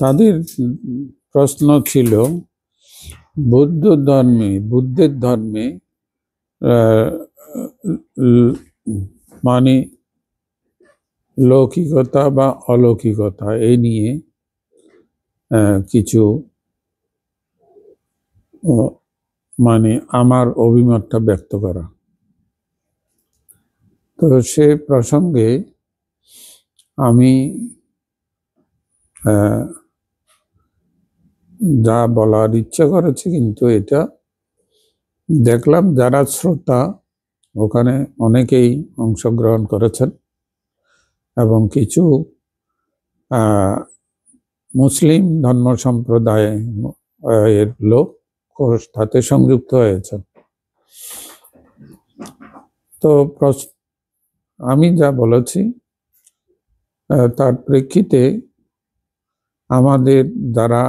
তাদের প্রশ্ন ছিল বুদ্ধের ধর্মে মানে লৌকিকতা বা অলৌকিকতা এই নিয়ে কিছু মানে আমার অভিমতটা ব্যক্ত করা। তো সে প্রসঙ্গে আমি যা বলার ইচ্ছা করেছি, কিন্তু এটা দেখলাম যারা শ্রোতা ওখানে অনেকেই অংশগ্রহণ করেছেন এবং কিছু মুসলিম ধর্ম সম্প্রদায়ের লোক তাতে সংযুক্ত হয়েছেন। তো আমি যা বলেছি তার প্রেক্ষিতে আমাদের যারা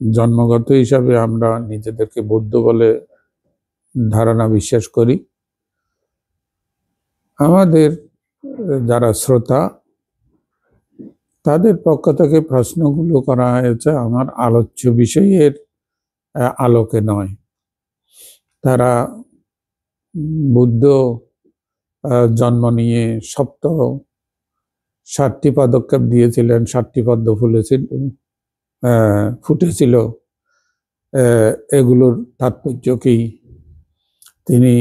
জন্মগত হিসাবে আমরা নিজেদেরকে বৌদ্ধ বলে ধারণা বিশ্বাস করি, আমাদের যারা শ্রোতা তাদের পক্ষ থেকে প্রশ্নগুলো করা হয়েছে আমার আলোচ্য বিষয়ের আলোকে নয়। তারা বুদ্ধ জন্ম নিয়ে 7টি পদক্ষেপ দিয়েছিলেন, 7টি পদ্ম ফুটেছিল, এগুলোর তাৎপর্য কি? তিনি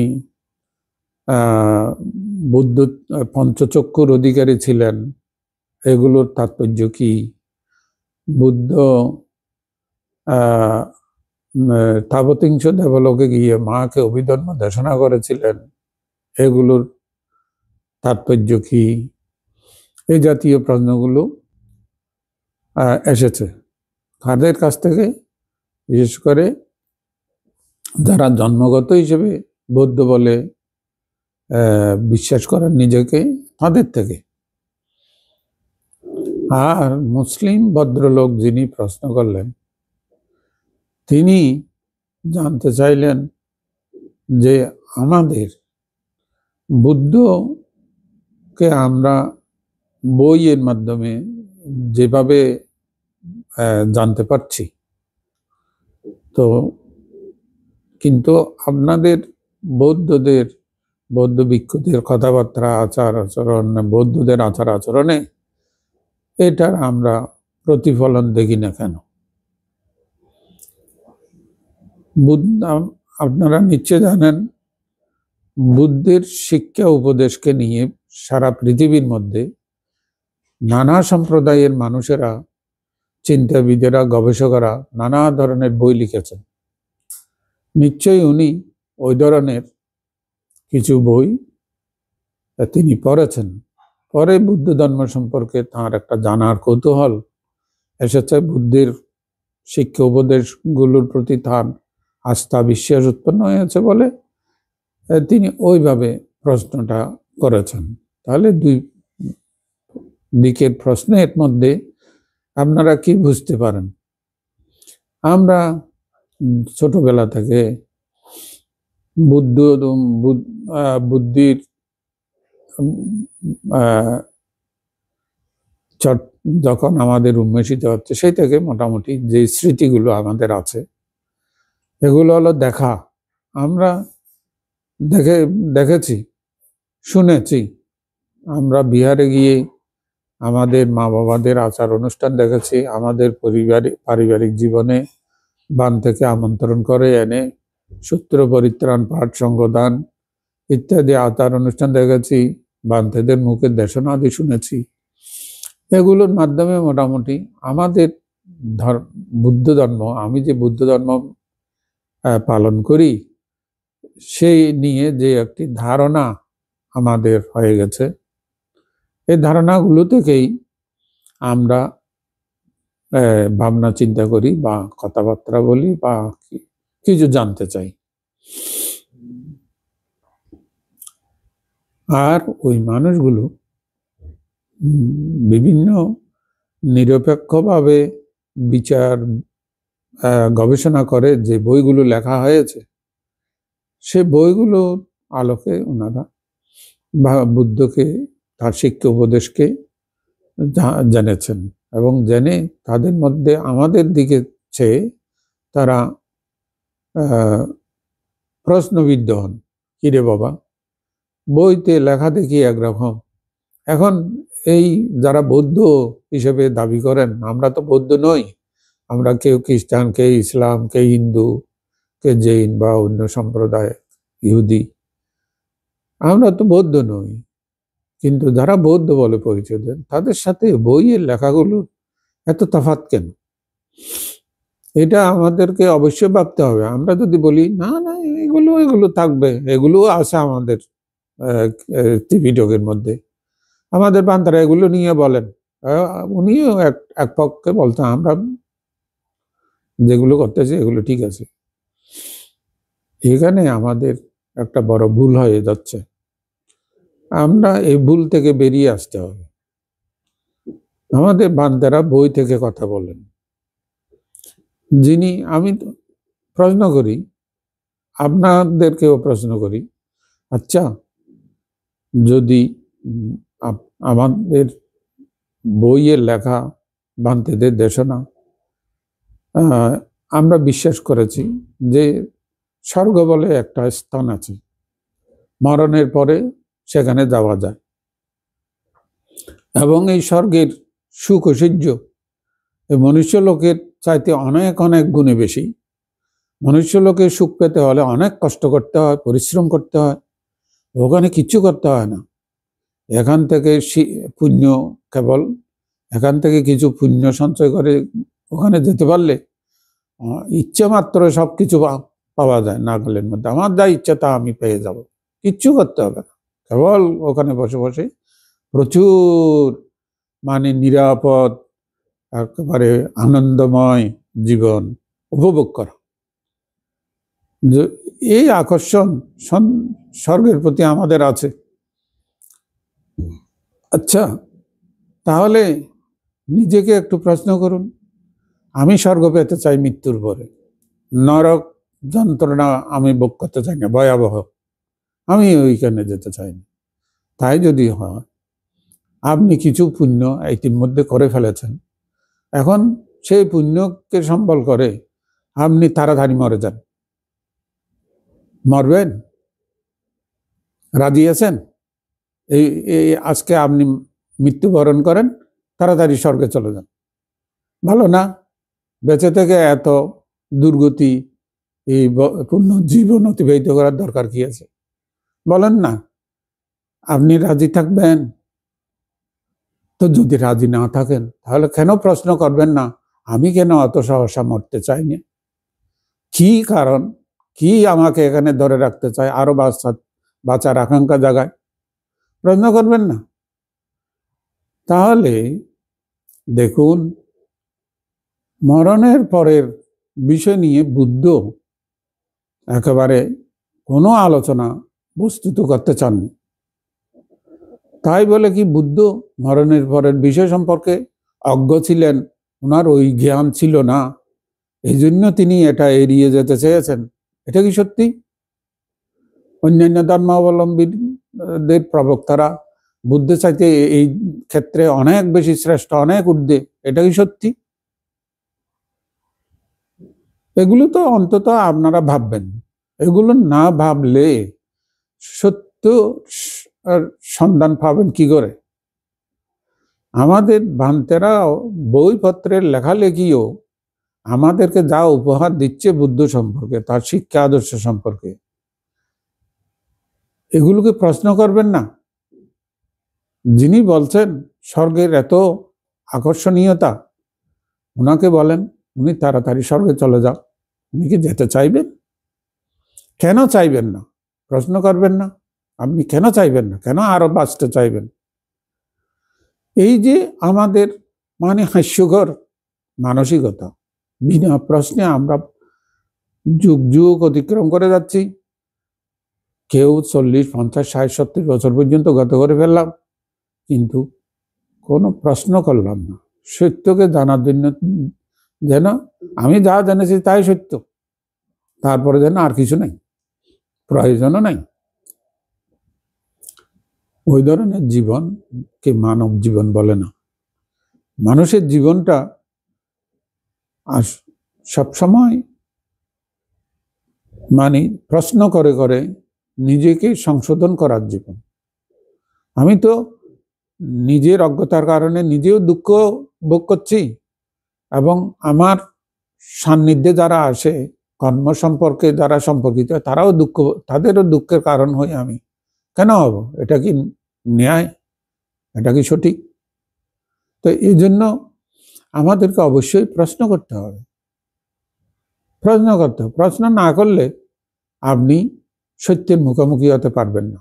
বুদ্ধ পঞ্চচক্ষুর অধিকারী ছিলেন, এগুলোর তাৎপর্য কি? বুদ্ধ তাবতিংশ দেবলোকে গিয়ে মাকে অভিধর্ম দেশনা করেছিলেন, এগুলোর তাৎপর্য কি? এই জাতীয় প্রশ্নগুলো এসেছে তাদের কাছ থেকে, বিশেষ করে যারা জন্মগত হিসেবে বৌদ্ধ বলে বিশ্বাস করেন নিজেকে, তাদের থেকে। আর মুসলিম ভদ্রলোক যিনি প্রশ্ন করলেন, তিনি জানতে চাইলেন যে আমাদের বুদ্ধকে আমরা বইয়ের মাধ্যমে যেভাবে জানতে পারছি, তো কিন্তু আপনাদের বৌদ্ধ ভিক্ষুদের কথাবার্তা, আচার আচরণ, বৌদ্ধদের আচার আচরণে এটার আমরা প্রতিফলন দেখি না কেন? আপনারা নিশ্চয় জানেন, বুদ্ধের শিক্ষা উপদেশকে নিয়ে সারা পৃথিবীর মধ্যে নানা সম্প্রদায়ের মানুষেরা, চিন্তাবিদেরা, গবেষকরা নানা ধরনের বই লিখেছেন। নিশ্চয়ই উনি ওই ধরনের কিছু বই তিনি পড়েছেন। পরে বুদ্ধ ধর্ম সম্পর্কে তাঁর একটা জানার কৌতূহল এসেছে, বুদ্ধের শিক্ষা উপদেশগুলোর প্রতি তাঁর আস্থা বিশ্বাস উৎপন্ন হয়েছে বলে তিনি ওইভাবে প্রশ্নটা করেছেন। তাহলে দুই দিকের প্রশ্নের মধ্যে আপনারা কি বুঝতে পারেন? আমরা ছোটবেলা থেকে বুদ্ধির যখন আমাদের উন্মেষিত হচ্ছে, সেই থেকে মোটামুটি যে স্মৃতিগুলো আমাদের আছে, এগুলো হলো দেখা। আমরা দেখেছি, শুনেছি। আমরা বিহারে গিয়ে আমাদের মা বাবাদের আচার অনুষ্ঠান দেখেছি, আমাদের পারিবারিক জীবনে বান থেকে আমন্ত্রণ করে এনে সূত্র পরিত্রাণ, পাঠ, সঙ্গদান ইত্যাদি আচার অনুষ্ঠান দেখেছি, বান্তেদের মুখের দেশনা আদি শুনেছি। এগুলোর মাধ্যমে মোটামুটি আমাদের বুদ্ধ ধর্ম, আমি যে বুদ্ধ ধর্ম পালন করি, সেই নিয়ে যে একটি ধারণা আমাদের হয়ে গেছে, এই ধারণাগুলো থেকেই আমরা ভাবনা চিন্তা করি বা কথাবার্তা বলি বা কিছু জানতে চাই। আর ওই মানুষগুলো বিভিন্ন নিরপেক্ষভাবে বিচার গবেষণা করে যে বইগুলো লেখা হয়েছে, সে বইগুলো আলোকে ওনারা বুদ্ধকে, তার শিক্ষা উপদেশকে জেনেছেন এবং জেনে তাদের মধ্যে আমাদের দিকে চেয়ে তারা প্রশ্নবিদ্ধ হন, কিরে বাবা বইতে লেখা দেখি একরকম, এখন এই যারা বৌদ্ধ হিসেবে দাবি করেন, আমরা তো বৌদ্ধ নই, আমরা কেউ খ্রিস্টান, কে ইসলাম, কে হিন্দু, কে জৈন বা অন্য সম্প্রদায়, ইহুদি, আমরা তো বৌদ্ধ নই, কিন্তু যারা বৌদ্ধ বলে পরিচয় দেন তাদের সাথে বইয়ের লেখাগুলো এত তফাৎ কেন? এটা আমাদেরকে অবশ্যই ভাবতে হবে। আমরা যদি বলি না না এগুলো এগুলো থাকবে, এগুলো আছে আমাদের ত্রিপিটকের মধ্যে, আমাদের বান্তারা এগুলো নিয়ে বলেন, উনিও এক পক্ষে বলতেন আমরা যেগুলো করতেছি এগুলো ঠিক আছে। এখানে আমাদের একটা বড় ভুল হয়ে যাচ্ছে, আমরা এই ভুল থেকে বেরিয়ে আসতে হবে। আমাদের বান্দারা বই থেকে কথা বলেন, যিনি আমি প্রশ্ন করি, আপনাদেরকেও প্রশ্ন করি, আচ্ছা যদি আমাদের বইয়ের লেখা বান্তেদের দেশনা, আমরা বিশ্বাস করেছি যে স্বর্গ বলে একটা স্থান আছে, মরণের পরে সেখানে যাওয়া যায়, এবং এই স্বর্গের সুখ ঐশ্বর্য এই মনুষ্য লোকের চাইতে অনেক অনেক গুণে বেশি। মনুষ্য লোকের সুখ পেতে হলে অনেক কষ্ট করতে হয়, পরিশ্রম করতে হয়, ওখানে কিচ্ছু করতে হয় না। এখান থেকে পুণ্য, কেবল এখান থেকে কিছু পুণ্য সঞ্চয় করে ওখানে যেতে পারলে ইচ্ছে মাত্র সব কিছু পাওয়া যায় নাগালের মধ্যে। আমার যা ইচ্ছা তা আমি পেয়ে যাব, কিচ্ছু করতে হবে না, কেবল ওখানে বসে বসে প্রচুর মানে নিরাপদ একেবারে আনন্দময় জীবন উপভোগ করা। এই আকর্ষণ স্বর্গের প্রতি আমাদের আছে। আচ্ছা তাহলে নিজেকে একটু প্রশ্ন করুন, আমি স্বর্গ পেতে চাই মৃত্যুর পরে, নরক যন্ত্রণা আমি ভোগ করতে চাই না, ভয়াবহ, আমি ওইখানে যেতে চাই না। তাই যদি হয়, আপনি কিছু পুণ্য ইতিমধ্যে করে ফেলেছেন, এখন সেই পুণ্যকে সম্বল করে আপনি তাড়াতাড়ি মরে যান, মরবেন? রাজি আছেন? এই আজকে আপনি মৃত্যুবরণ করেন, তাড়াতাড়ি স্বর্গে চলে যান, ভালো না? বেঁচে থেকে এত দুর্গতি এই পূর্ণ জীবন অতিবাহিত করার দরকার কি আছে বলেন না? আপনি রাজি থাকবেন? তো যদি রাজি না থাকেন তাহলে কেন প্রশ্ন করবেন না আমি কেন অত সহসা মরতে চাই না, কি কারণ, কি আমাকে এখানে ধরে রাখতে চায়, আরো বাঁচার আকাঙ্ক্ষা জাগায়? প্রশ্ন করবেন না? তাহলে দেখুন, মরণের পরের বিষয় নিয়ে বুদ্ধ একেবারে কোনো আলোচনা বস্তুত করতে চাননি। তাই বলে কি বুদ্ধ মরণের পরের বিষয় সম্পর্কে অজ্ঞ ছিলেন, ওনার ওই জ্ঞান ছিল না, এই জন্য তিনি এটা এড়িয়ে যেতে চেয়েছেন? এটা কি সত্যি? অন্যান্য ধর্মাবলম্বীদের প্রবক্তারা বুদ্ধের চাইতে এই ক্ষেত্রে অনেক বেশি শ্রেষ্ঠ, অনেক ঊর্ধ্বে, এটা কি সত্যি? এগুলো তো অন্তত আপনারা ভাববেন। এগুলো না ভাবলে সত্য সন্ধান পাবেন কি করে? আমাদের ভান্তেরা বইপত্রের লেখালেখিও আমাদেরকে যা উপহার দিচ্ছে বুদ্ধ সম্পর্কে, তার শিক্ষা আদর্শ সম্পর্কে, এগুলোকে প্রশ্ন করবেন না? যিনি বলছেন স্বর্গের এত আকর্ষণীয়তা, ওনাকে বলেন উনি তাড়াতাড়ি স্বর্গে চলে যাও। উনি কি যেতে চাইবেন? কেন চাইবেন না? প্রশ্ন করবেন না? আপনি কেন চাইবেন না? কেন আরো বাঁচতে চাইবেন? এই যে আমাদের মানে হাস্যকর মানসিকতা, বিনা প্রশ্নে আমরা যুগ যুগ অতিক্রম করে যাচ্ছি। কেউ 40, 50, 60, 70 বছর পর্যন্ত গত করে ফেললাম, কিন্তু কোনো প্রশ্ন করলাম না সত্যকে জানার জন্য, যেন আমি যা জেনেছি তাই সত্য, তারপরে যেন আর কিছু নাই, প্রয়োজনও নাই। ওই ধরনের জীবনকে মানব জীবন বলে না। মানুষের জীবনটা সবসময় মানে প্রশ্ন করে করে নিজেকে সংশোধন করার জীবন। আমি তো নিজের অজ্ঞতার কারণে নিজেও দুঃখ ভোগ করছি, এবং আমার সান্নিধ্যে যারা আসে, কর্ম সম্পর্কে যারা সম্পর্কিত, তারাও তাদেরও দুঃখের কারণ হই আমি। কেন হব? এটা কি ন্যায়? এটা কি সঠিক? তো এই জন্য আমাদেরকে অবশ্যই প্রশ্ন করতে হবে। প্রশ্ন না করলে আপনি সত্যের মুখোমুখি হতে পারবেন না।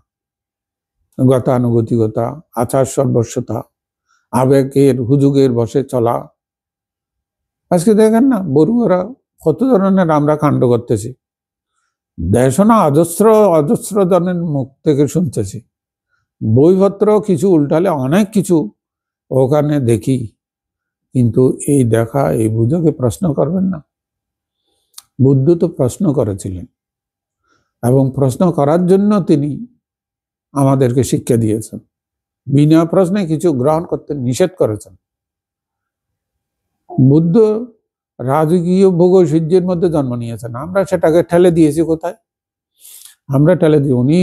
গতানুগতিকতা, আচার সর্বস্বতা, আবেগের হুজুগের বসে চলা। আজকে দেখেন না, বড়ুয়ারা কত ধরনের আমরা কাণ্ড করতেছি, দেশনা অজস্র অজস্র জনের মুখ থেকে শুনতেছি। বইপত্র কিছু উল্টালে অনেক কিছু ওখানে দেখি, কিন্তু এই দেখা এই বুঝাকে প্রশ্ন করবেন না। বুদ্ধ তো প্রশ্ন করেছিলেন, এবং প্রশ্ন করার জন্য তিনি আমাদেরকে শিক্ষা দিয়েছেন। বিনা প্রশ্নে কিছু গ্রহণ করতে নিষেধ করেছেন। বুদ্ধ রাজকীয় ভোগৈশ্বর্যের মধ্যে জন্ম নিয়েছেন, আমরা সেটাকে ঠেলে দিয়েছি কোথায়? আমরা ঠেলে দিই উনি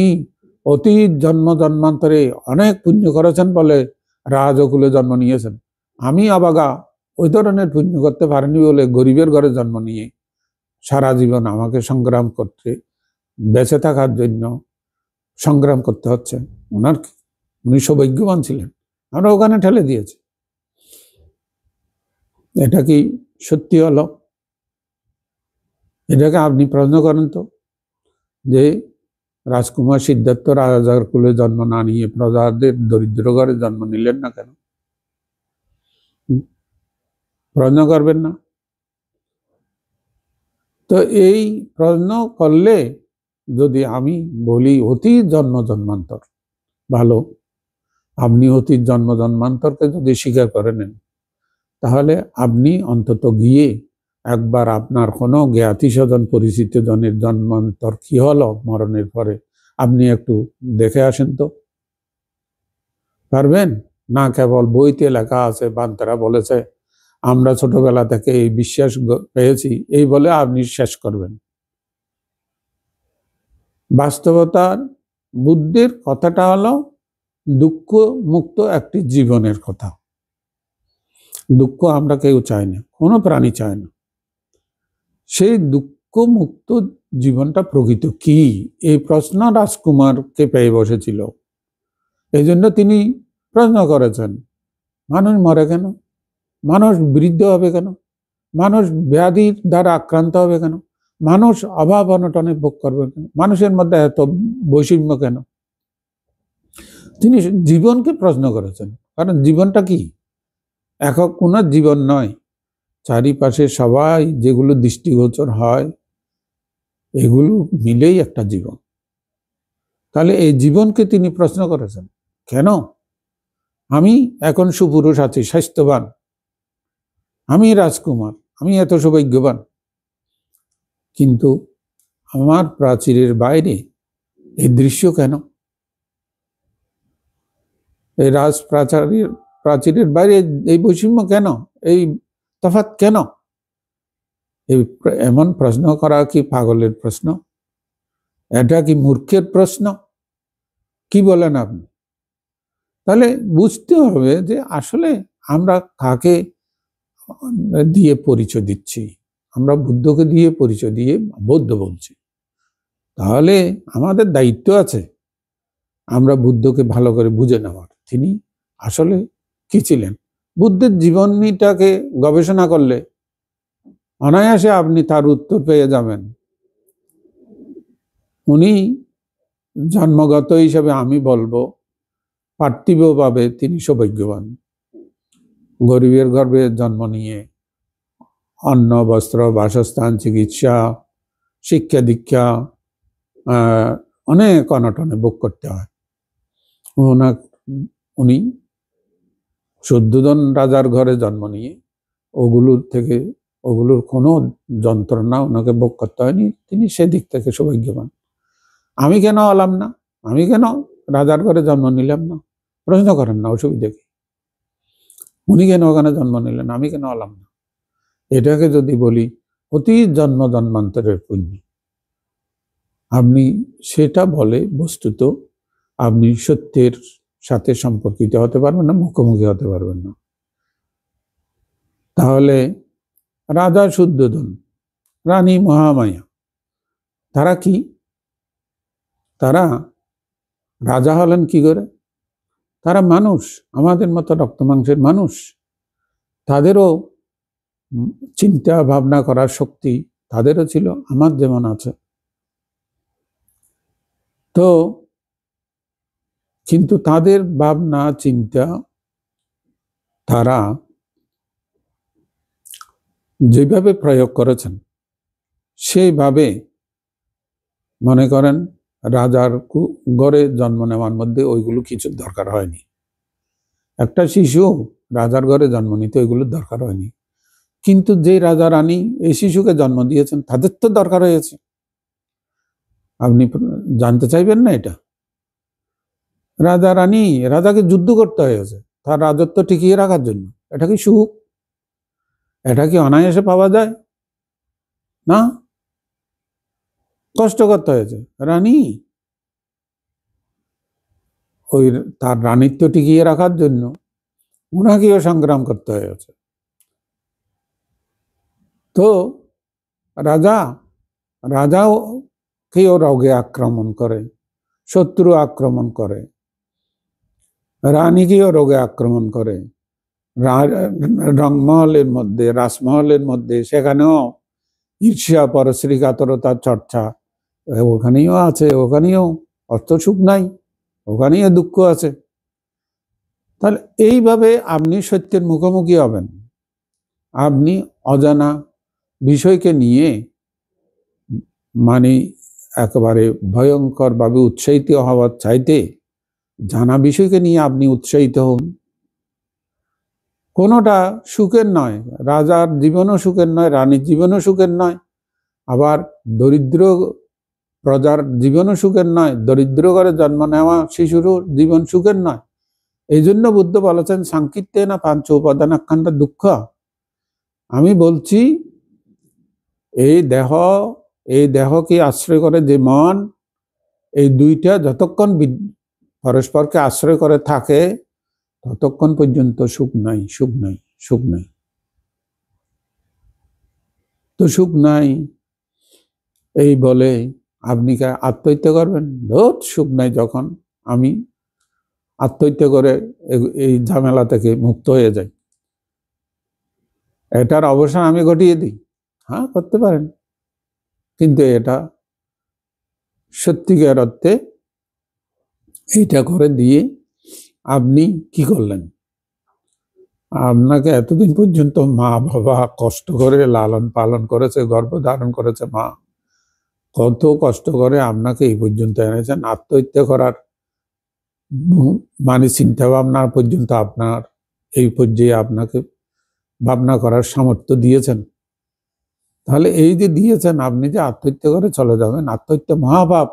অতীত জন্ম জন্মান্তরে অনেক পুণ্য করেছেন বলে রাজকুলে জন্ম নিয়েছেন। আমি অবাগা ওই ধরনের পুণ্য করতে পারিনি বলে গরিবের ঘরে জন্ম নিয়ে সারা জীবন আমাকে সংগ্রাম করতে, বেঁচে থাকার জন্য সংগ্রাম করতে হচ্ছে। উনি সৌভাগ্যবান ছিলেন, আমরা ওখানে ঠেলে দিয়েছি। এটা কি সত্যি হলো? এটাকে আপনি প্রশ্ন করেন তো, যে রাজকুমার সিদ্ধার্থ রাজার কুলে জন্ম না নিয়ে প্রজাদের দরিদ্র ঘরে জন্ম নিলেন না কেন? প্রশ্ন করবেন না? তো এই প্রশ্ন করলে, যদি আমি বলি অতীত জন্ম জন্মান্তর, ভালো, আপনি অতীত জন্ম জন্মান্তরকে যদি স্বীকার করে নেন, তাহলে আপনি অন্তত গিয়ে একবার আপনার কোনো জ্ঞাতি স্বজন পরিচিত জনের জন্মান্তর কি হলো মরণের পরে, আপনি একটু দেখে আসেন তো। পারবেন না? কেবল বইতে লেখা আছে, বান্তারা বলেছে, আমরা ছোটবেলা থেকে এই বিশ্বাস পেয়েছি, এই বলে আপনি শেষ করবেন। বাস্তবতার বুদ্ধের কথাটা হলো দুঃখ মুক্ত একটি জীবনের কথা। দুঃখ আমরা কেউ চাই না, কোনো প্রাণী চায় না। সেই দুঃখ মুক্ত জীবনটা প্রকৃত কি, এই প্রশ্ন রাজকুমারকে পেয়ে বসেছিল। এই জন্য তিনি প্রশ্ন করেছেন, মানুষ মরে কেন? মানুষ বৃদ্ধ হবে কেন? মানুষ ব্যাধির দ্বারা আক্রান্ত হবে কেন? মানুষ অভাব অনটনে ভোগ করবে কেন? মানুষের মধ্যে এত বৈষম্য কেন? তিনি জীবনকে প্রশ্ন করেছেন, কারণ জীবনটা কি? একক কোনো জীবন নয়, চারিপাশে সবাই যেগুলো দৃষ্টিগোচর হয় এগুলো মিলেই একটা জীবন। তাহলে এই জীবনকে তিনি প্রশ্ন করেছেন, কেন? আমি এখন সুপুরুষ আছি, স্বাস্থ্যবান, আমি রাজকুমার, আমি এত সৌভাগ্যবান, কিন্তু আমার প্রাচীরের বাইরে এই দৃশ্য কেন? এই প্রাচীরের বাইরে এই বৈষম্য কেন? এই তফাৎ কেন? এমন প্রশ্ন করা কি পাগলের প্রশ্ন? এটা কি মূর্খের প্রশ্ন? কি বলেন আপনি? তাহলে বুঝতে হবে যে আসলে আমরা কাকে দিয়ে পরিচয় দিচ্ছি। আমরা বুদ্ধকে দিয়ে পরিচয় দিয়ে বৌদ্ধ বলছি, তাহলে আমাদের দায়িত্ব আছে আমরা বুদ্ধকে ভালো করে বুঝে নেওয়ার, তিনি আসলে কি ছিলেন। বুদ্ধের জীবনীটাকে গবেষণা করলে অনায়াসে আপনি তার উত্তর পেয়ে যাবেন। উনি জন্মগত হিসেবে আমি বলবো পার্থিবভাবে তিনি সৌভাগ্যবান। গরিবের গর্ভে জন্ম নিয়ে অন্ন, বস্ত্র, বাসস্থান, চিকিৎসা, শিক্ষা দীক্ষা অনেক অনটনে ভোগ করতে হয়। উনি 14 জন রাজার ঘরে জন্ম নিয়ে ওগুলোর কোনো যন্ত্রণা ওনাকে ভোগ করতে হয়নি, তিনি সেদিক থেকে সৌভাগ্যবান। আমি কেন হলাম না? আমি কেন রাজার ঘরে জন্ম নিলাম না? প্রশ্ন করেন না, অসুবিধা কি? উনি কেন ওখানে জন্ম নিলেন, আমি কেন হলাম না? এটাকে যদি বলি অতি জন্ম জন্মান্তরের পুণ্য, আপনি সেটা বলে বস্তুত আপনি সত্যের সাথে সম্পর্কিত হতে পারবেন না, মুখোমুখি হতে পারবেন না। তাহলে রাজা শুদ্ধোধন, রানী মহামায়া, তারা কি? তারা রাজা হলেন কি করে? তারা মানুষ, আমাদের মতো রক্ত মাংসের মানুষ। তাদেরও চিন্তা ভাবনা করার শক্তি তাদেরও ছিল, আমার যেমন আছে। তো কিন্তু তাদের ভাবনা চিন্তা তারা যেভাবে প্রয়োগ করেছেন সেইভাবে, মনে করেন রাজার ঘরে জন্ম নেওয়ার মধ্যে ওইগুলো কিছু দরকার হয়নি। একটা শিশু রাজার ঘরে জন্ম নিতে ওইগুলোর দরকার হয়নি। কিন্তু যে রাজা রানী এই শিশুকে জন্ম দিয়েছেন তাদের তো দরকার হয়েছে। আপনি জানতে চাইবেন না এটা? রাজা রানী, রাজাকে যুদ্ধ করতে হয়েছে তার রাজত্ব টিকিয়ে রাখার জন্য। এটা কি সুখ? এটা কি অনায়াসে পাওয়া যায়? না, কষ্ট করতে হয়েছে। রানী ওই তার রানীত্ব টিকিয়ে রাখার জন্য ওনাকেও সংগ্রাম করতে হয়েছে। তো রাজাও কেউ রোগে আক্রমণ করে, শত্রু আক্রমণ করে, রানীকেও রোগে আক্রমণ করে। রংমহলের মধ্যে, রাজমহলের মধ্যে, সেখানেও ঈর্ষা পরশ্রীকাতরতার চর্চা ওখানেও আছে, ওখানেও অর্থ সুখ নাই, ওখানেও দুঃখ আছে। তাহলে এইভাবে আপনি সত্যের মুখোমুখি হবেন। আপনি অজানা বিষয়কে নিয়ে মানে একেবারে ভয়ঙ্করভাবে উৎসাহিত হওয়ার চাইতে জানা বিষয়কে নিয়ে আপনি উৎসাহিত হন। কোনোটা সুখের নয়, রাজার জীবনও সুখের নয়, রানীর জীবনও সুখের নয়, আবার দরিদ্র প্রজার জীবনও সুখের নয়, দরিদ্র ঘরে জন্ম নেওয়া শিশুরও জীবন সুখের নয়। এই জন্য বুদ্ধ বলেছেন সাংকিত্যে না পাঞ্চ উপাদানাখ্যানটা দুঃখ। আমি বলছি এই দেহকে আশ্রয় করে যে মন, এই দুইটা যতক্ষণ পরস্পরকে আশ্রয় করে থাকে ততক্ষণ পর্যন্ত সুখ নাই, সুখ নাই, সুখ নাই। তো সুখ নাই এই বলে আপনি কি আত্মহত্যা করবেন? ধর সুখ নাই, যখন আমি আত্মহত্যা করে এই ঝামেলা থেকে মুক্ত হয়ে যাই, এটার অবসান আমি ঘটিয়ে দিই। হ্যাঁ, করতে পারেন, কিন্তু এটা সত্যিকার অর্থে এইটা করে দিয়ে আপনি কি করলেন? আপনাকে এতদিন পর্যন্ত মা বাবা কষ্ট করে লালন পালন করেছে, গর্ভধারণ করেছে মা, কত কষ্ট করে আপনাকে এই পর্যন্ত এনেছেন। আত্মহত্যা করার মানে চিন্তা ভাবনা পর্যন্ত আপনার এই পর্যায়ে আপনাকে ভাবনা করার সামর্থ্য দিয়েছেন। তাহলে এই যে দিয়েছেন, আপনি যে আত্মহত্যা করে চলে যাবেন, আত্মহত্যা মহাপাপ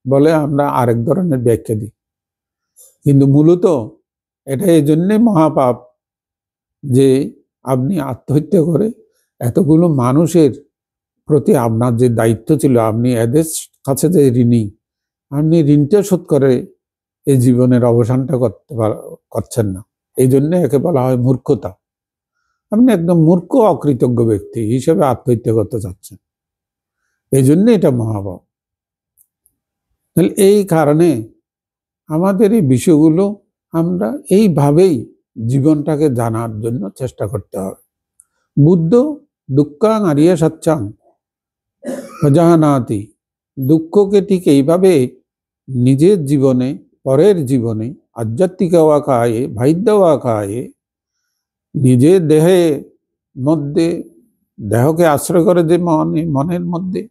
বলে আমরা আরেক ধরনের ব্যাখ্যা দিই। কিন্তু মূলত এটা এই জন্যে মহাপাপ যে আপনি আত্মহত্যা করে এতগুলো মানুষের প্রতি আপনার যে দায়িত্ব ছিল, আপনি এদের কাছে যে ঋণী, আপনি ঋণটা শোধ করে এই জীবনের অবসানটা করছেন না। এই জন্য একে বলা হয় মূর্খতা। আপনি একদম মূর্খ অকৃতজ্ঞ ব্যক্তি হিসেবে আত্মহত্যা করতে চাচ্ছেন, এই জন্য এটা মহাপাপ। তাহলে এই কারণে আমাদের এই বিষয়গুলো আমরা এইভাবেই জীবনটাকে জানার জন্য চেষ্টা করতে হবে। বুদ্ধ দুঃখাং আরিয়া সচ্চাং প্রজাহানাতি, দুঃখকে ঠিক এইভাবে নিজের জীবনে, পরের জীবনে, আধ্যাত্মিক আকায়ে, ভাইদ্য আকায়ে, নিজের দেহের মধ্যে, দেহকে আশ্রয় করে যে মনের মধ্যে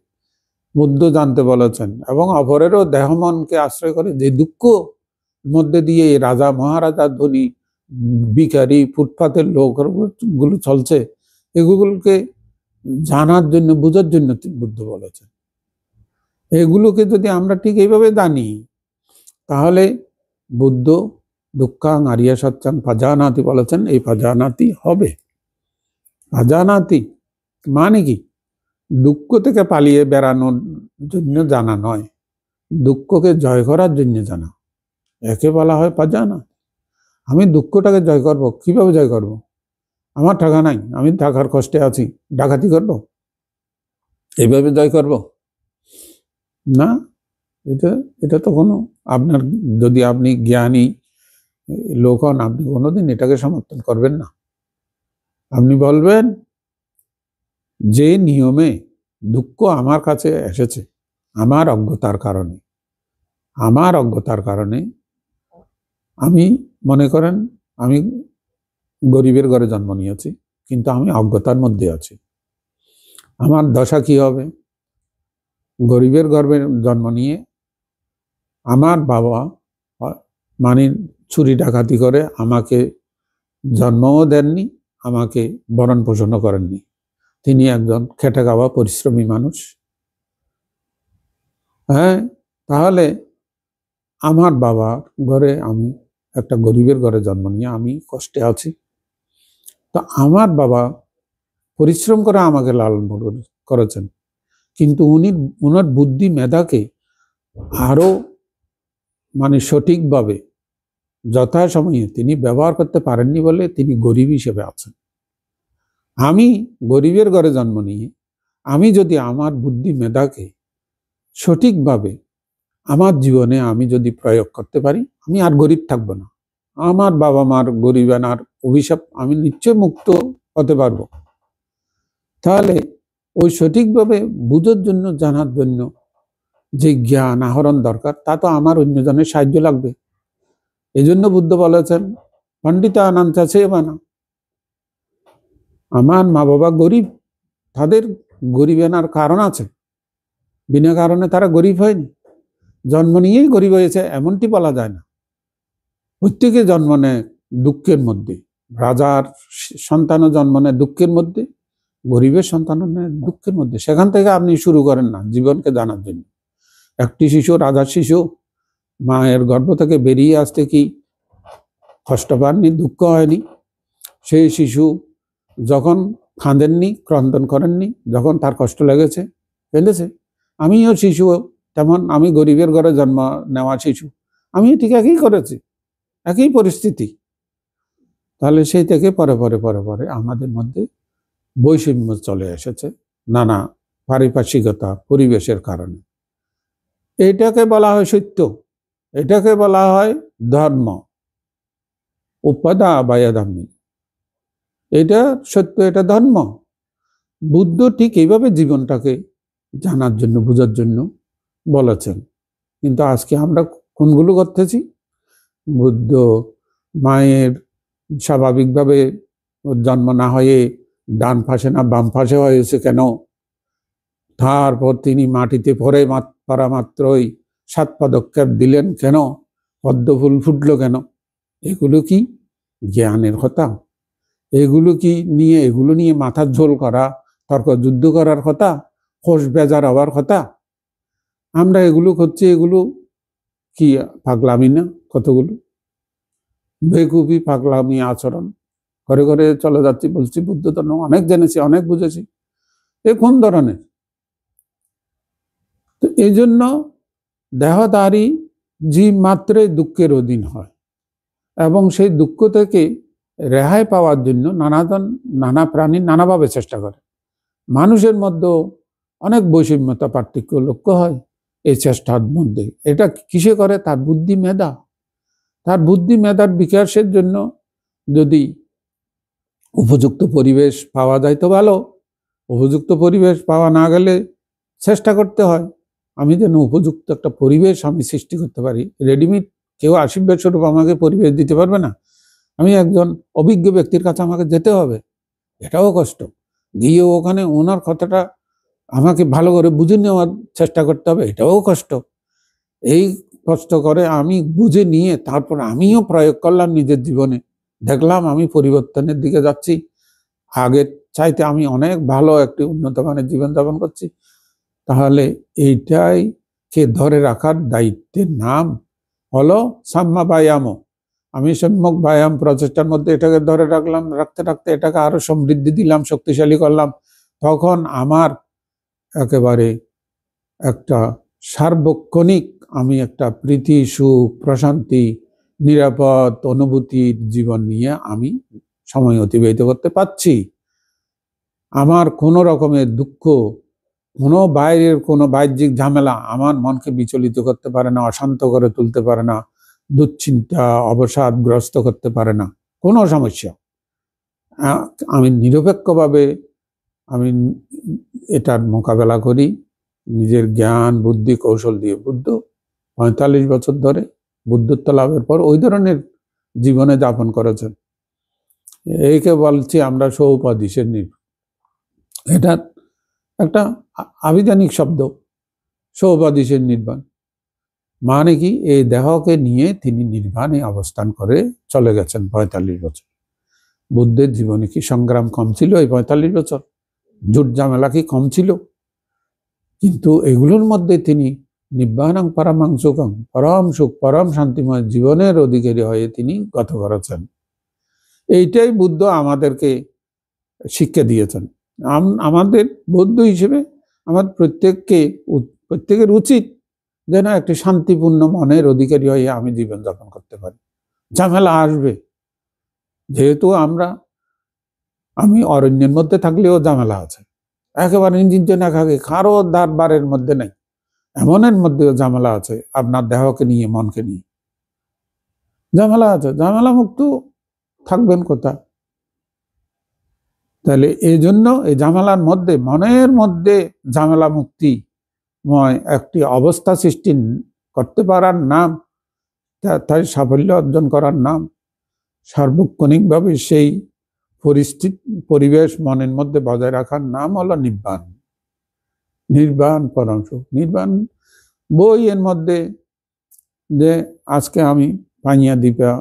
বুদ্ধ জানতে বলেছেন, এবং অপরেরও দেহ মনকে আশ্রয় করে যে দুঃখ মধ্যে দিয়ে রাজা মহারাজা, ধনী ভিখারি, ফুটপাতের লোকগুলো চলছে, এগুলোকে জানার জন্য, বোঝার জন্য বুদ্ধ বলেছেন। এগুলোকে যদি আমরা ঠিক এইভাবে জানি, তাহলে বুদ্ধ দুঃখাং আরিয়া সচ্চাং পাজানাতি বলেছেন, এই পাজানাতি হবে। পাজানাতি মানে কি? দুঃখ থেকে পালিয়ে বেড়ানোর জন্য জানা নয়, দুঃখকে জয় করার জন্য জানা। একে বলা হয় পাজানা। আমি দুঃখটাকে জয় করব, কিভাবে জয় করব? আমার টাকা নাই, আমি টাকার কষ্টে আছি, ডাকাতি করব, এইভাবে জয় করব না। এটা এটা তো কোনো, আপনার যদি আপনি জ্ঞানী লোক হন, আপনি কোনোদিন এটাকে সমর্থন করবেন না। আপনি বলবেন যে নিয়মে দুঃখ আমার কাছে এসেছে আমার অজ্ঞতার কারণে, আমার অজ্ঞতার কারণে, আমি মনে করেন আমি গরিবের ঘরে জন্ম নিয়েছি, কিন্তু আমি অজ্ঞতার মধ্যে আছি। আমার দশা কি হবে? গরিবের গর্ভে জন্ম নিয়ে আমার বাবা মানে চুরি ডাকাতি করে আমাকে জন্মও দেননি, আমাকে ভরণ পোষণও করেননি। তিনি একজন খেটে খাওয়া পরিশ্রমী মানুষ। হ্যাঁ, তাহলে আমার বাবার ঘরে, আমি একটা গরিবের ঘরে জন্ম নিয়ে আমি কষ্টে আছি। তো আমার বাবা পরিশ্রম করে আমাকে লালন পালন করেছেন, কিন্তু উনার বুদ্ধি মেধাকে আরো মানে সঠিকভাবে যথাসময়ে তিনি ব্যবহার করতে পারেননি বলে তিনি গরিব হিসেবে আছেন। আমি গরিবের ঘরে জন্ম নিয়ে আমি যদি আমার বুদ্ধি মেধাকে সঠিকভাবে আমার জীবনে আমি যদি প্রয়োগ করতে পারি, আমি আর গরিব থাকবো না। আমার বাবা মার গরিবানার অভিশাপ আমি নিশ্চয় মুক্ত হতে পারবো। তাহলে ওই সঠিকভাবে বুঝার জন্য, জানার জন্য যে জ্ঞান আহরণ দরকার, তা তো আমার অন্যজনের সাহায্য লাগবে। এই জন্য বুদ্ধ বলেছেন পণ্ডিতা আনাঞ্চা সেবানা। আমার মা বাবা গরিব, তাদের গরিবানার কারণ আছে, বিনা কারণে তারা গরিব হয়নি। জন্ম নিয়েই গরিব হয়েছে এমনটি বলা যায় না। প্রত্যেকে জন্ম নেয় দুঃখের মধ্যে। রাজার সন্তানও জন্ম নেয় দুঃখের মধ্যে, গরিবের সন্তানও নেয় দুঃখের মধ্যে। সেখান থেকে আপনি শুরু করেন না জীবনকে জানার জন্য। একটি শিশু, রাজার শিশু, মায়ের গর্ভ থেকে বেরিয়ে আসতে কি কষ্ট পাননি, দুঃখ হয়নি? সেই শিশু যখন কাঁদেননি, ক্রন্দন করেননি, যখন তার কষ্ট লেগেছে, কেঁদেছে। আমিও শিশু, তেমন আমি গরিবের ঘরে জন্ম নেওয়া শিশু, আমি ঠিক একই করেছি, একই পরিস্থিতি। তাহলে সেই থেকে পরে পরে পরে পরে আমাদের মধ্যে বৈষম্য চলে এসেছে নানা পারিপার্শ্বিকতা, পরিবেশের কারণে। এটাকে বলা হয় সত্য, এটাকে বলা হয় ধর্ম, উপাদা বায়াধাম্মী। এটা সত্য, এটা ধর্ম। বুদ্ধ ঠিক এইভাবে জীবনটাকে জানার জন্য, বোঝার জন্য বলেছেন। কিন্তু আজকে আমরা কোনগুলো করতেছি? বুদ্ধ মায়ের স্বাভাবিকভাবে জন্ম না হয়ে ডান পাশে না বাম পাশে হয়েছে কেন? তারপর তিনি মাটিতে পড়া মাত্রই 7 পদক্ষেপ দিলেন কেন? পদ্ম ফুল ফুটলো কেন? এগুলো কি জ্ঞানের কথা? এগুলো নিয়ে মাথার ঝোল করা, তর্ক যুদ্ধ করার কথা, কোষ বেজার হওয়ার কথা? আমরা এগুলো করছি, এগুলো কি পাগলামি না? কতগুলো বেকুবি পাগলামি আচরণ করে করে চলে যাচ্ছি। বলছি বুদ্ধ ধর্ম অনেক জেনেছি, অনেক বুঝেছি, এ কোন ধরনের? তো এই জন্য দেহধারী জীব মাত্রই দুঃখের অধীন হয়, এবং সেই দুঃখ থেকে রেহাই পাওয়ার জন্য নানা প্রাণী নানাভাবে চেষ্টা করে। মানুষের মধ্যে অনেক বৈষম্যতা, পার্থক্য লক্ষ্য হয় এই চেষ্টার মধ্যে। এটা কিসে করে? তার বুদ্ধি মেধা। তার বুদ্ধি মেধার বিকাশের জন্য যদি উপযুক্ত পরিবেশ পাওয়া যায় তো ভালো, উপযুক্ত পরিবেশ পাওয়া না গেলে চেষ্টা করতে হয় আমি যেন উপযুক্ত একটা পরিবেশ আমি সৃষ্টি করতে পারি। রেডিমেড কেউ আশীর্বাদ স্বরূপ আমাকে পরিবেশ দিতে পারবে না। আমি একজন অভিজ্ঞ ব্যক্তির কাছে আমাকে যেতে হবে, এটাও কষ্ট। গিয়ে ওখানে ওনার কথাটা আমাকে ভালো করে বুঝে নেওয়ার চেষ্টা করতে হবে, এটাও কষ্ট। এই কষ্ট করে আমি বুঝে নিয়ে তারপর আমিও প্রয়োগ করলাম নিজের জীবনে, দেখলাম আমি পরিবর্তনের দিকে যাচ্ছি, আগের চাইতে আমি অনেক ভালো একটি উন্নত মানের জীবনযাপন করছি। তাহলে এইটাই কে ধরে রাখার দায়িত্বের নাম হলো সাম্মা ব্যায়াম। আমি সম্যক ব্যায়াম প্রচেষ্টার মধ্যে এটাকে ধরে রাখলাম, রাখতে রাখতে এটাকে আরো সমৃদ্ধি দিলাম, শক্তিশালী করলাম। তখন আমার একেবারে একটা সার্বক্ষণিক আমি একটা প্রীতি, সুখ, প্রশান্তি, নিরাপদ অনুভূতির জীবন নিয়ে আমি সময় অতিবাহিত করতে পারছি। আমার কোনো রকমের দুঃখ, কোনো বাইরের কোনো বাহ্যিক ঝামেলা আমার মনকে বিচলিত করতে পারে না, অশান্ত করে তুলতে পারে না, দুশ্চিন্তা অবসাদগ্রস্ত করতে পারে না, কোনো সমস্যা। আমি নিরপেক্ষভাবে আমি এটার মোকাবেলা করি নিজের জ্ঞান, বুদ্ধি, কৌশল দিয়ে। বুদ্ধ ৪৫ বছর ধরে বুদ্ধত্ব লাভের পর ওই ধরনের জীবনে যাপন করেছেন। এইকে বলছি আমরা সৌপদেশের নির্বাণ। এটা একটা আবিধানিক শব্দ, সৌপদেশের নির্বাণ মানে কি, এই দেহকে নিয়ে তিনি নির্বাণে অবস্থান করে চলে গেছেন ৪৫ বছর। বুদ্ধের জীবনে কি সংগ্রাম কম ছিল এই ৪৫ বছর? ঝুট ঝামেলা কি কম ছিল? কিন্তু এগুলোর মধ্যে তিনি নিব্বাণং পরমাং সুখং, পরম সুখ, পরম শান্তিময় জীবনের অধিকারী হয়ে তিনি গত করেছেন। এইটাই বুদ্ধ আমাদেরকে শিক্ষা দিয়েছেন। আমাদের বৌদ্ধ হিসেবে আমাদের প্রত্যেকের উচিত যেন একটি শান্তিপূর্ণ মনের অধিকারী হয়ে আমি জীবনযাপন করতে পারি। ঝামেলা আসবে, যেহেতু আমি অরণ্যের মধ্যে থাকলেও ঝামেলা আছে, একেবারে নির্জন একাকে কারো দরবারের মধ্যে নেই, এমনের মধ্যেও ঝামেলা আছে। আপনার দেহকে নিয়ে, মনকে নিয়ে ঝামেলা আছে। ঝামেলা মুক্ত থাকবেন কোথায়? তাহলে এই জন্য এই ঝামেলার মধ্যে, মনের মধ্যে ঝামেলা মুক্তিময় একটি অবস্থা সৃষ্টি করতে পারার নাম, তাই সাফল্য অর্জন করার নাম, সার্বক্ষণিকভাবে সেই পরিবেশ মনের মধ্যে বজায় রাখার নাম হলো নিব্বাণ। নির্বাণ পরম সুখ। নির্বাণ বইয়ের মধ্যে যে আজকে আমি পানিয়া দীপা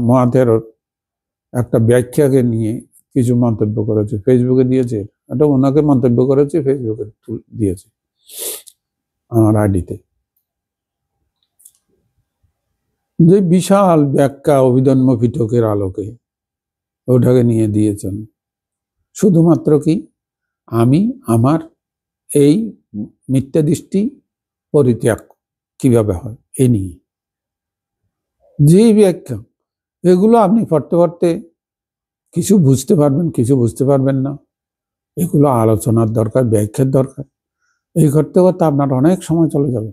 মহাতের একটা ব্যাখ্যাকে নিয়ে কিছু মন্তব্য করেছে, ফেসবুকে দিয়েছে। এটা ওনাকে মন্তব্য করেছে, ফেসবুকে দিয়েছে আমার আইডিতে। যে বিশাল ব্যাখ্যা অভিধর্ম পিটকের আলোকে ওটাকে নিয়ে দিয়েছেন। শুধুমাত্র কি আমি আমার এই মিথ্যা দৃষ্টি পরিত্যাগ কিভাবে হয় এই নিয়ে যে ব্যাখ্যা, এগুলো আপনি পড়তে পড়তে কিছু বুঝতে পারবেন, কিছু বুঝতে পারবেন না। এগুলো আলোচনার দরকার, ব্যাখ্যার দরকার। এই করতে করতে আপনার অনেক সময় চলে যাবে।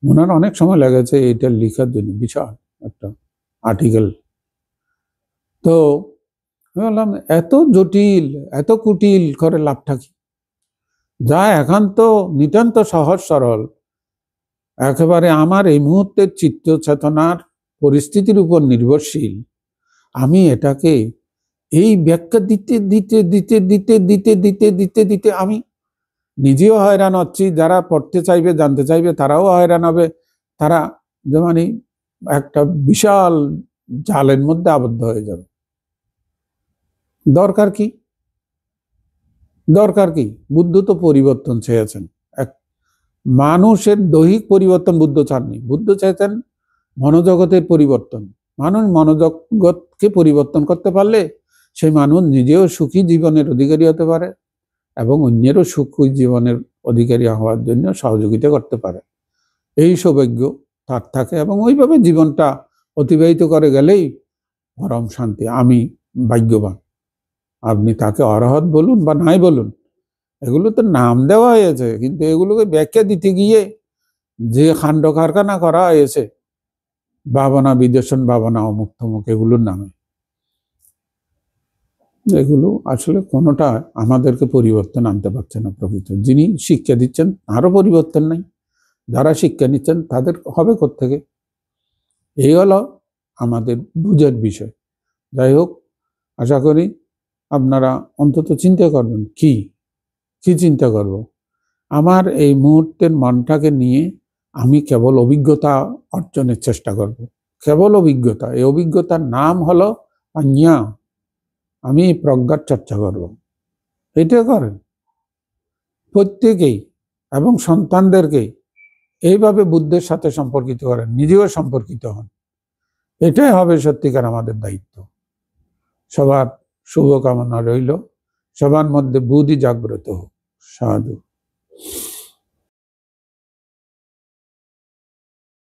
ওনার অনেক সময় লেগেছে এটা লেখার জন্য, বিশাল একটা আর্টিকেল। তো বললাম এত জটিল, এত কুটিল করে লাভটা কি? যা একান্ত নিতান্ত সহজ সরল, একেবারে আমার এই মুহূর্তের চিত্ত চেতনার পরিস্থিতির উপর নির্ভরশীল, আমি এটাকে এই ব্যাখ্যা দিতে দিতে দিতে দিতে দিতে দিতে দিতে দিতে আমি নিজেও হয়রান হচ্ছি, যারা পড়তে চাইবে, জানতে চাইবে, তারাও হয়রান হবে। তারা যেমন একটা বিশাল জালের মধ্যে আবদ্ধ হয়ে যাবে। দরকার কি? দরকার কি? বুদ্ধ তো পরিবর্তন চেয়েছেন। মানুষের দৈহিক পরিবর্তন বুদ্ধ চাননি। বুদ্ধ চাইতেন মনোজগতের পরিবর্তন। মানুষ মনোজগৎকে পরিবর্তন করতে পারলে সেই মানুষ নিজেও সুখী জীবনের অধিকারী হতে পারে এবং অন্যেরও সুখী জীবনের অধিকারী হওয়ার জন্য সহযোগিতা করতে পারে। এই সৌভাগ্য তার থাকে এবং ওইভাবে জীবনটা অতিবাহিত করে গেলেই পরম শান্তি। আমি ভাগ্যবান। আপনি তাকে অরহৎ বলুন বা নাই বলুন, এগুলো তো নাম দেওয়া হয়েছে, কিন্তু এগুলোকে ব্যাখ্যা দিতে গিয়ে যে কাণ্ড কারখানা করা হয়েছে, ভাবনা বিদর্শন, ভাবনা অমুক তমুক, এগুলোর নামে, এগুলো আসলে কোনোটা আমাদেরকে পরিবর্তন আনতে পারছে না। প্রকৃত যিনি শিক্ষা দিচ্ছেন তারও পরিবর্তন নাই, যারা শিক্ষা নিচ্ছেন তাদের হবে কোত্থেকে? এই হলো আমাদের বুঝের বিষয়। যাই হোক, আশা করি আপনারা অন্তত চিন্তা করবেন। কি চিন্তা করব? আমার এই মুহূর্তের মনটাকে নিয়ে আমি কেবল অভিজ্ঞতা অর্জনের চেষ্টা করব, কেবল অভিজ্ঞতা। এই অভিজ্ঞতার নাম হলো পাঞ্ঞা। আমি প্রজ্ঞার চর্চা করব। এটা করেন প্রত্যেকেই এবং সন্তানদেরকে এইভাবে বুদ্ধের সাথে সম্পর্কিত করেন, নিজেও সম্পর্কিত হন। এটাই হবে সত্যিকার আমাদের দায়িত্ব। সবার শুভকামনা রইল, সবার মধ্যে বুদ্ধি জাগ্রত হোক। সাধু।